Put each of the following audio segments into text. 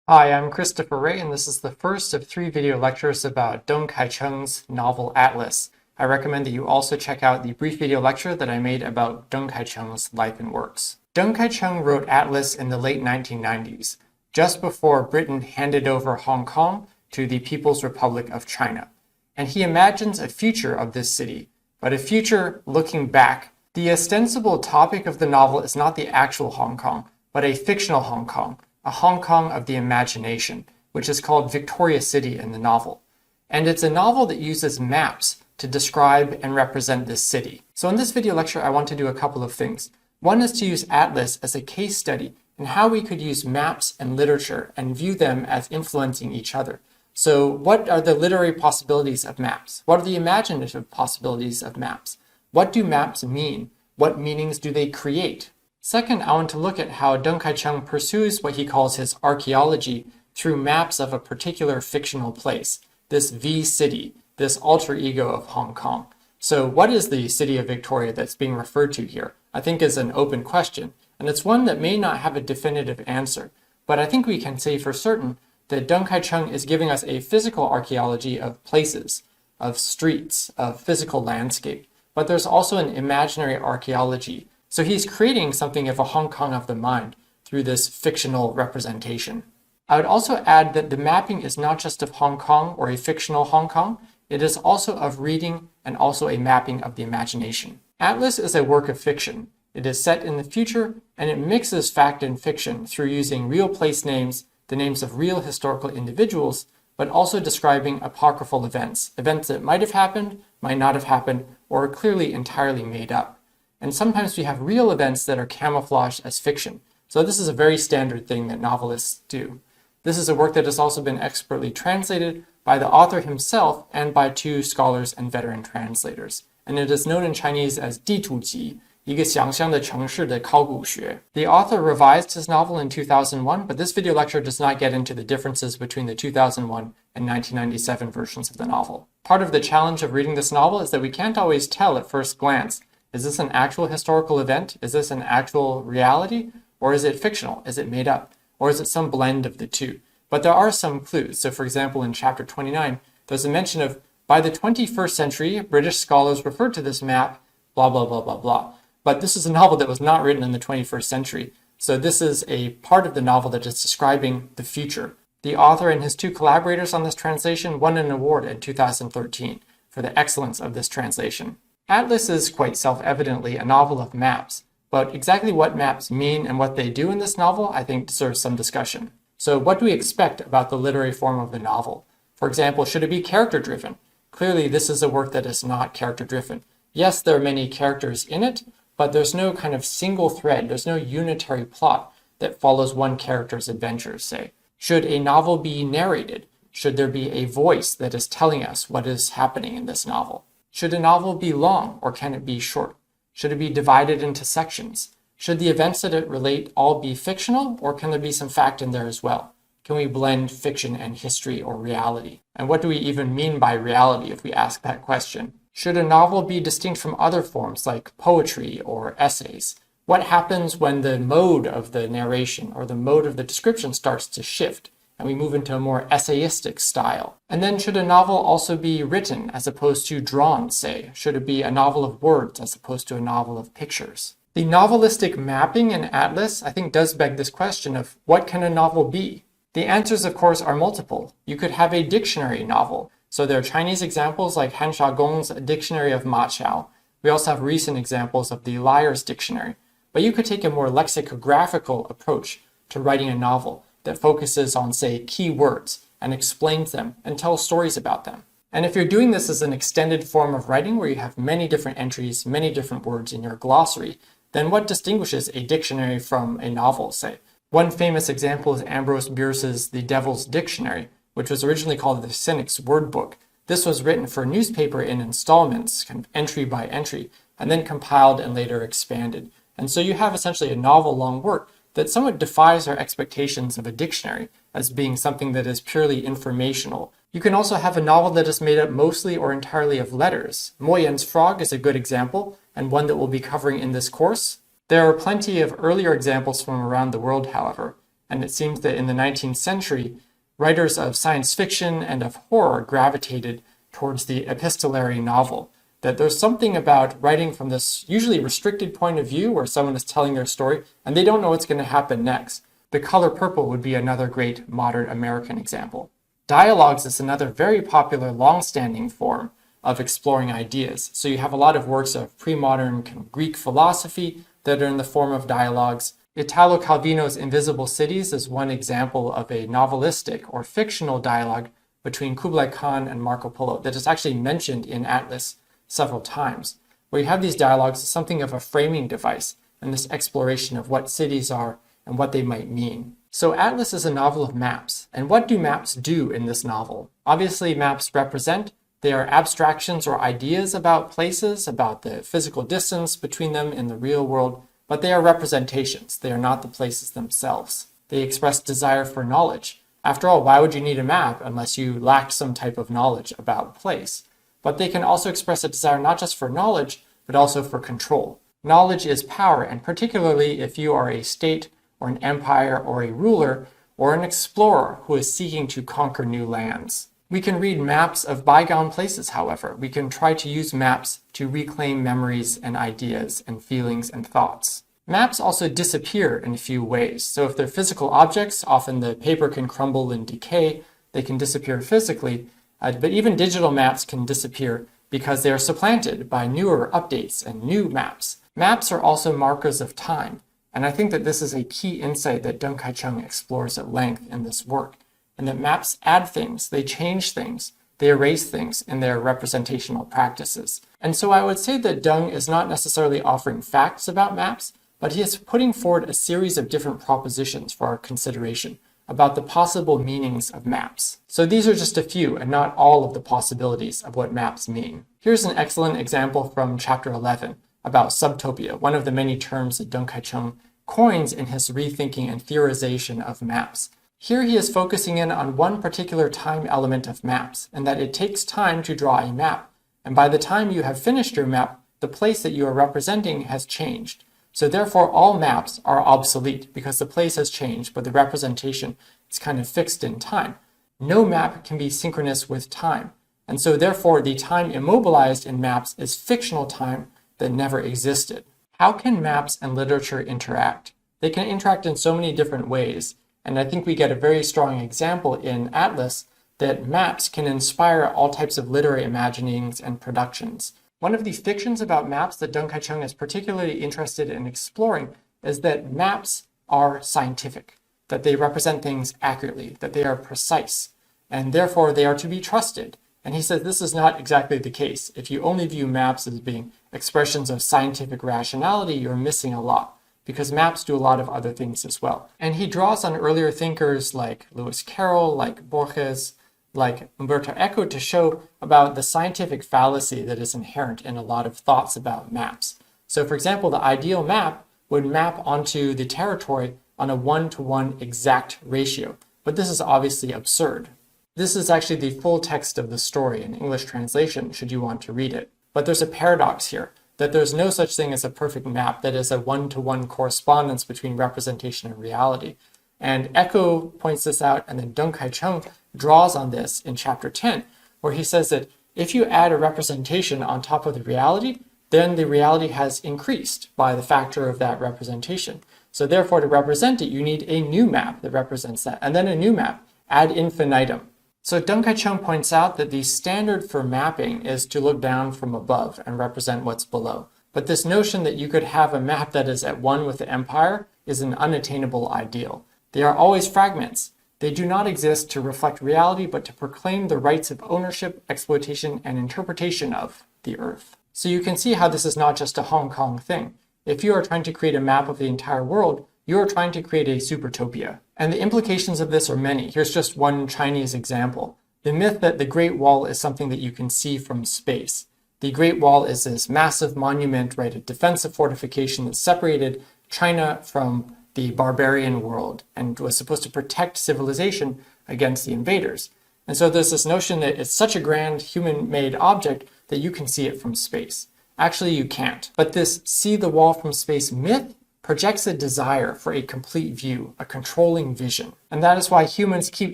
Hi, I'm Christopher Ray, and this is the first of 3 video lectures about Dung Kai-cheung's novel Atlas. I recommend that you also check out the brief video lecture that I made about Dung Kai-cheung's life and works. Dung Kai-cheung wrote Atlas in the late 1990s, just before Britain handed over Hong Kong to the People's Republic of China. And he imagines a future of this city, but a future looking back. The ostensible topic of the novel is not the actual Hong Kong, but a fictional Hong Kong, a Hong Kong of the imagination, which is called Victoria City in the novel. And it's a novel that uses maps to describe and represent this city. So in this video lecture, I want to do a couple of things. One is to use Atlas as a case study in how we could use maps and literature and view them as influencing each other. So what are the literary possibilities of maps? What are the imaginative possibilities of maps? What do maps mean? What meanings do they create? Second, I want to look at how Dung Kai-cheung pursues what he calls his archaeology through maps of a particular fictional place, this V city, this alter ego of Hong Kong. So what is the city of Victoria that's being referred to here? I think is an open question, and it's one that may not have a definitive answer, but I think we can say for certain that Dung Kai-cheung is giving us a physical archaeology of places, of streets, of physical landscape, but there's also an imaginary archaeology. So he's creating something of a Hong Kong of the mind through this fictional representation. I would also add that the mapping is not just of Hong Kong or a fictional Hong Kong, it is also of reading and also a mapping of the imagination. Atlas is a work of fiction. It is set in the future and it mixes fact and fiction through using real place names, the names of real historical individuals, but also describing apocryphal events, events that might have happened, might not have happened, or are clearly entirely made up. And sometimes we have real events that are camouflaged as fiction. So this is a very standard thing that novelists do. This is a work that has also been expertly translated by the author himself and by 2 scholars and veteran translators. And it is known in Chinese as 地图集, 一个想象的城市的考古学. The author revised his novel in 2001, but this video lecture does not get into the differences between the 2001 and 1997 versions of the novel. Part of the challenge of reading this novel is that we can't always tell at first glance. Is this an actual historical event? Is this an actual reality? Or is it fictional? Is it made up? Or is it some blend of the two? But there are some clues. So for example, in chapter 29, there's a mention of, by the 21st century, British scholars referred to this map, blah, blah, blah, blah, blah. But this is a novel that was not written in the 21st century. So this is a part of the novel that is describing the future. The author and his 2 collaborators on this translation won an award in 2013 for the excellence of this translation. Atlas is quite self-evidently a novel of maps, but exactly what maps mean and what they do in this novel I think deserves some discussion. So what do we expect about the literary form of the novel? For example, should it be character-driven? Clearly this is a work that is not character-driven. Yes, there are many characters in it, but there's no kind of single thread, there's no unitary plot that follows one character's adventures, say. Should a novel be narrated? Should there be a voice that is telling us what is happening in this novel? Should a novel be long or can it be short? Should it be divided into sections? Should the events that it relate all be fictional or can there be some fact in there as well? Can we blend fiction and history or reality? And what do we even mean by reality if we ask that question? Should a novel be distinct from other forms like poetry or essays? What happens when the mode of the narration or the mode of the description starts to shift and we move into a more essayistic style? And then should a novel also be written as opposed to drawn, say? Should it be a novel of words as opposed to a novel of pictures? The novelistic mapping in Atlas, I think, does beg this question of what can a novel be? The answers, of course, are multiple. You could have a dictionary novel. So there are Chinese examples like Han Xiaogong's Dictionary of Ma Qiao. We also have recent examples of the Liar's Dictionary. But you could take a more lexicographical approach to writing a novel that focuses on, say, key words and explains them and tells stories about them. And if you're doing this as an extended form of writing where you have many different entries, many different words in your glossary, then what distinguishes a dictionary from a novel, say? One famous example is Ambrose Bierce's The Devil's Dictionary, which was originally called the Cynic's Word Book. This was written for a newspaper in installments, kind of entry by entry, and then compiled and later expanded. And so you have essentially a novel-long work that somewhat defies our expectations of a dictionary as being something that is purely informational. You can also have a novel that is made up mostly or entirely of letters. Mo Yan's Frog is a good example, and one that we'll be covering in this course. There are plenty of earlier examples from around the world, however. And it seems that in the 19th century, writers of science fiction and of horror gravitated towards the epistolary novel. That there's something about writing from this usually restricted point of view where someone is telling their story and they don't know what's going to happen next. The Color Purple would be another great modern American example. Dialogues is another very popular long-standing form of exploring ideas. So you have a lot of works of pre-modern Greek philosophy that are in the form of dialogues. Italo Calvino's Invisible Cities is one example of a novelistic or fictional dialogue between Kublai Khan and Marco Polo that is actually mentioned in Atlas several times. Where you have these dialogues as something of a framing device and this exploration of what cities are and what they might mean. So Atlas is a novel of maps. And what do maps do in this novel? Obviously, maps represent. They are abstractions or ideas about places, about the physical distance between them in the real world, but they are representations. They are not the places themselves. They express desire for knowledge. After all, why would you need a map unless you lacked some type of knowledge about a place? But they can also express a desire not just for knowledge, but also for control. Knowledge is power, and particularly if you are a state or an empire or a ruler or an explorer who is seeking to conquer new lands. We can read maps of bygone places, however. We can try to use maps to reclaim memories and ideas and feelings and thoughts. Maps also disappear in a few ways. So if they're physical objects, often the paper can crumble and decay. They can disappear physically. But even digital maps can disappear because they are supplanted by newer updates and new maps. Maps are also markers of time. And I think that this is a key insight that Dung Kai-cheung explores at length in this work. And that maps add things, they change things, they erase things in their representational practices. And so I would say that Dung is not necessarily offering facts about maps, but he is putting forward a series of different propositions for our consideration about the possible meanings of maps. So these are just a few and not all of the possibilities of what maps mean. Here's an excellent example from chapter 11 about subtopia, one of the many terms that Dung Kai-cheung coins in his rethinking and theorization of maps. Here he is focusing in on one particular time element of maps, and that it takes time to draw a map. And by the time you have finished your map, the place that you are representing has changed. So therefore, all maps are obsolete because the place has changed, but the representation is kind of fixed in time. No map can be synchronous with time. And so therefore, the time immobilized in maps is fictional time that never existed. How can maps and literature interact? They can interact in so many different ways. And I think we get a very strong example in Atlas that maps can inspire all types of literary imaginings and productions. One of the fictions about maps that Dung Kai-cheung is particularly interested in exploring is that maps are scientific, that they represent things accurately, that they are precise, and therefore they are to be trusted. And he says this is not exactly the case. If you only view maps as being expressions of scientific rationality, you're missing a lot, because maps do a lot of other things as well. And he draws on earlier thinkers like Lewis Carroll, like Borges, like Umberto Eco to show about the scientific fallacy that is inherent in a lot of thoughts about maps. So for example, the ideal map would map onto the territory on a 1-to-1 exact ratio. But this is obviously absurd. This is actually the full text of the story in English translation, should you want to read it. But there's a paradox here, that there's no such thing as a perfect map that is a 1-to-1 correspondence between representation and reality. And Eco points this out, and then Dung Kai-cheung draws on this in chapter 10, where he says that if you add a representation on top of the reality, then the reality has increased by the factor of that representation. So therefore, to represent it, you need a new map that represents that, and then a new map ad infinitum. So Dung Kai-cheung points out that the standard for mapping is to look down from above and represent what's below. But this notion that you could have a map that is at one with the empire is an unattainable ideal. They are always fragments. They do not exist to reflect reality, but to proclaim the rights of ownership, exploitation, and interpretation of the earth. So you can see how this is not just a Hong Kong thing. If you are trying to create a map of the entire world, you are trying to create a supertopia. And the implications of this are many. Here's just one Chinese example. The myth that the Great Wall is something that you can see from space. The Great Wall is this massive monument, right, a defensive fortification that separated China from the barbarian world and was supposed to protect civilization against the invaders. And so there's this notion that it's such a grand human-made object that you can see it from space. Actually, you can't. But this see the wall from space myth projects a desire for a complete view, a controlling vision. And that is why humans keep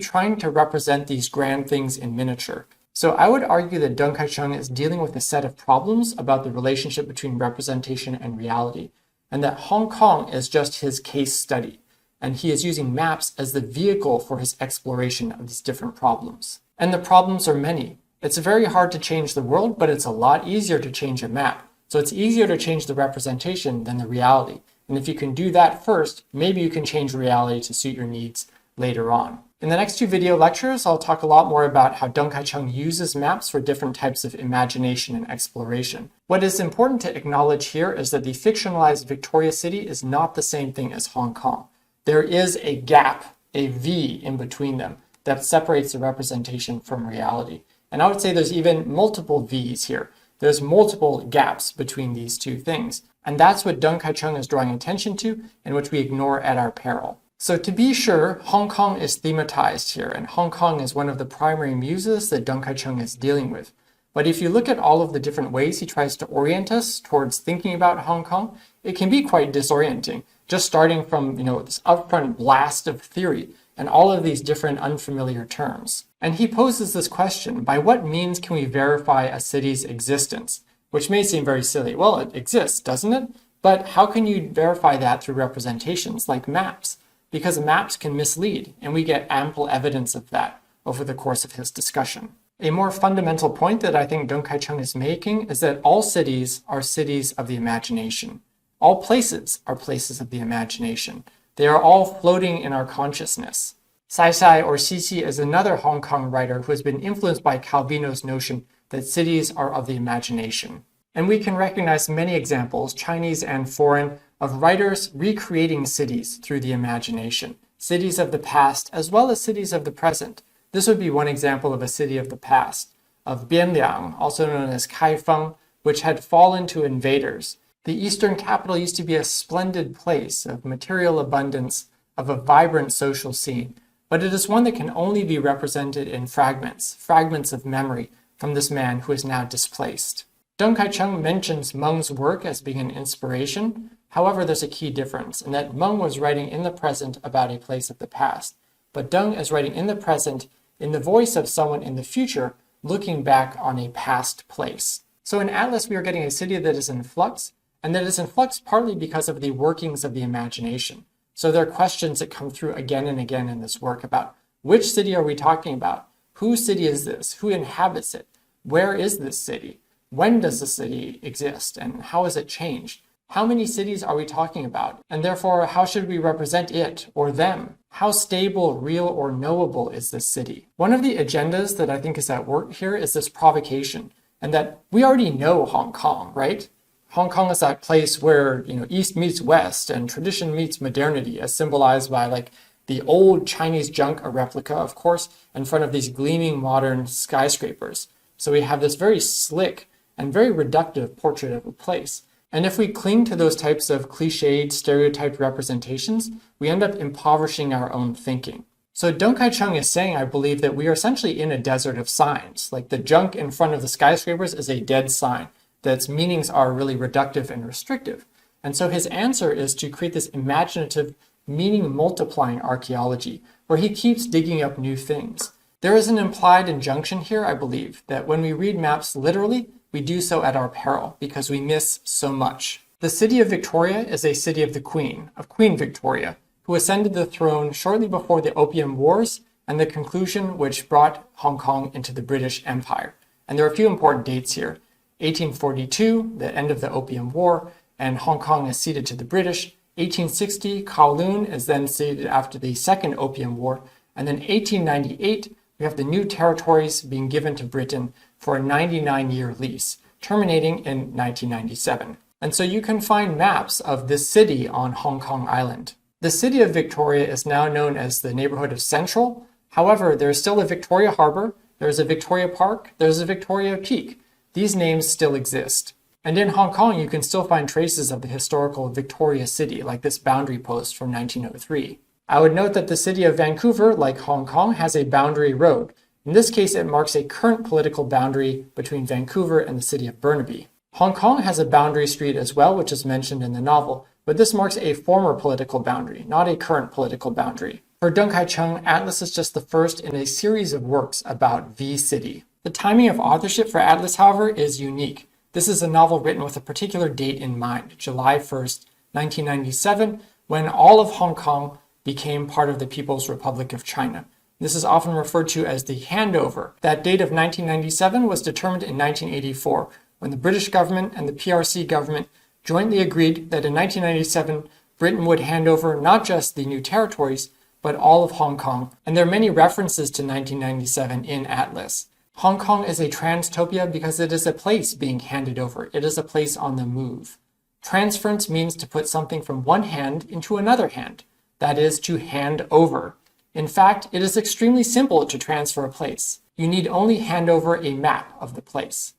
trying to represent these grand things in miniature. So I would argue that Dung Kai-cheung is dealing with a set of problems about the relationship between representation and reality, and that Hong Kong is just his case study, and he is using maps as the vehicle for his exploration of these different problems. And the problems are many. It's very hard to change the world, but it's a lot easier to change a map. So it's easier to change the representation than the reality. And if you can do that first, maybe you can change reality to suit your needs later on. In the next two video lectures, I'll talk a lot more about how Dung Kai-cheung uses maps for different types of imagination and exploration. What is important to acknowledge here is that the fictionalized Victoria City is not the same thing as Hong Kong. There is a gap, a V in between them, that separates the representation from reality. And I would say there's even multiple V's here. There's multiple gaps between these two things. And that's what Dung Kai-cheung is drawing attention to and which we ignore at our peril. So to be sure, Hong Kong is thematized here, and Hong Kong is one of the primary muses that Dung Kai-cheung is dealing with. But if you look at all of the different ways he tries to orient us towards thinking about Hong Kong, it can be quite disorienting. Just starting from, this upfront blast of theory and all of these different unfamiliar terms. And he poses this question, by what means can we verify a city's existence? Which may seem very silly. Well, it exists, doesn't it? But how can you verify that through representations like maps? Because maps can mislead, and we get ample evidence of that over the course of his discussion. A more fundamental point that I think Dung Kai-cheung is making is that all cities are cities of the imagination. All places are places of the imagination. They are all floating in our consciousness. Sai Sai or Cici is another Hong Kong writer who has been influenced by Calvino's notion that cities are of the imagination. And we can recognize many examples, Chinese and foreign, of writers recreating cities through the imagination, cities of the past as well as cities of the present. This would be one example of a city of the past, of Bianliang, also known as Kaifeng, which had fallen to invaders. The eastern capital used to be a splendid place of material abundance, of a vibrant social scene, but it is one that can only be represented in fragments of memory from this man who is now displaced. Dung Kai-cheung mentions Meng's work as being an inspiration. However, there's a key difference in that Meng was writing in the present about a place of the past, but Dung is writing in the present in the voice of someone in the future looking back on a past place. So in Atlas, we are getting a city that is in flux, and that is in flux partly because of the workings of the imagination. So there are questions that come through again and again in this work about which city are we talking about? Whose city is this? Who inhabits it? Where is this city? When does the city exist? And how has it changed? How many cities are we talking about? And therefore, how should we represent it or them? How stable, real, or knowable is this city? One of the agendas that I think is at work here is this provocation, and that we already know Hong Kong, right? Hong Kong is that place where, East meets West and tradition meets modernity, as symbolized by the old Chinese junk, a replica, of course, in front of these gleaming modern skyscrapers. So we have this very slick and very reductive portrait of a place. And if we cling to those types of cliched, stereotyped representations, we end up impoverishing our own thinking. So Dung Kai-cheung is saying, I believe, that we are essentially in a desert of signs. Like the junk in front of the skyscrapers is a dead sign, that its meanings are really reductive and restrictive. And so his answer is to create this imaginative, meaning-multiplying archaeology, where he keeps digging up new things. There is an implied injunction here, I believe, that when we read maps literally, we do so at our peril because we miss so much. The city of Victoria is a city of the Queen, of Queen Victoria, who ascended the throne shortly before the Opium Wars and the conclusion which brought Hong Kong into the British Empire. And there are a few important dates here. 1842, the end of the Opium War, and Hong Kong is ceded to the British. 1860, Kowloon is then ceded after the Second Opium War. And then 1898, we have the new territories being given to Britain for a 99-year lease, terminating in 1997. And so you can find maps of this city on Hong Kong Island. The city of Victoria is now known as the neighborhood of Central. However, there is still a Victoria Harbor, there's a Victoria Park, there's a Victoria Peak. These names still exist. And in Hong Kong, you can still find traces of the historical Victoria City, like this boundary post from 1903. I would note that the city of Vancouver, like Hong Kong, has a boundary road. In this case, it marks a current political boundary between Vancouver and the city of Burnaby. Hong Kong has a boundary street as well, which is mentioned in the novel, but this marks a former political boundary, not a current political boundary. For Dung Kai-cheung, Atlas is just the first in a series of works about the city. The timing of authorship for Atlas, however, is unique. This is a novel written with a particular date in mind, July 1st, 1997, when all of Hong Kong became part of the People's Republic of China. This is often referred to as the handover. That date of 1997 was determined in 1984, when the British government and the PRC government jointly agreed that in 1997, Britain would hand over not just the new territories, but all of Hong Kong, and there are many references to 1997 in Atlas. Hong Kong is a transtopia because it is a place being handed over. It is a place on the move. Transference means to put something from one hand into another hand. That is, to hand over. In fact, it is extremely simple to transfer a place. You need only hand over a map of the place.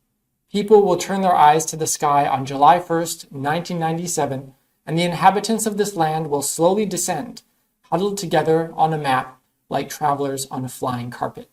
People will turn their eyes to the sky on July 1st, 1997, and the inhabitants of this land will slowly descend, huddled together on a map like travelers on a flying carpet.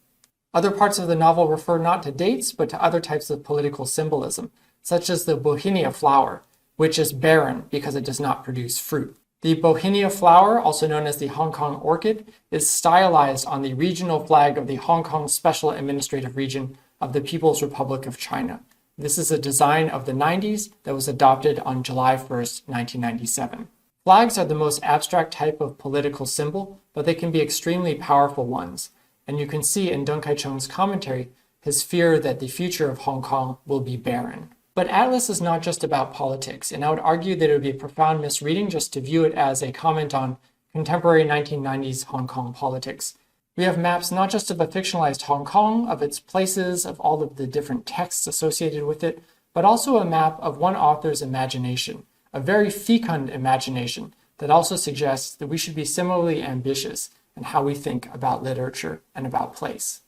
Other parts of the novel refer not to dates, but to other types of political symbolism, such as the bauhinia flower, which is barren because it does not produce fruit. The bauhinia flower, also known as the Hong Kong orchid, is stylized on the regional flag of the Hong Kong Special Administrative Region of the People's Republic of China. This is a design of the 90s that was adopted on July 1st, 1997. Flags are the most abstract type of political symbol, but they can be extremely powerful ones. And you can see in Dung Kai-cheung's commentary his fear that the future of Hong Kong will be barren. But Atlas is not just about politics, and I would argue that it would be a profound misreading just to view it as a comment on contemporary 1990s Hong Kong politics. We have maps not just of a fictionalized Hong Kong, of its places, of all of the different texts associated with it, but also a map of one author's imagination, a very fecund imagination that also suggests that we should be similarly ambitious in how we think about literature and about place.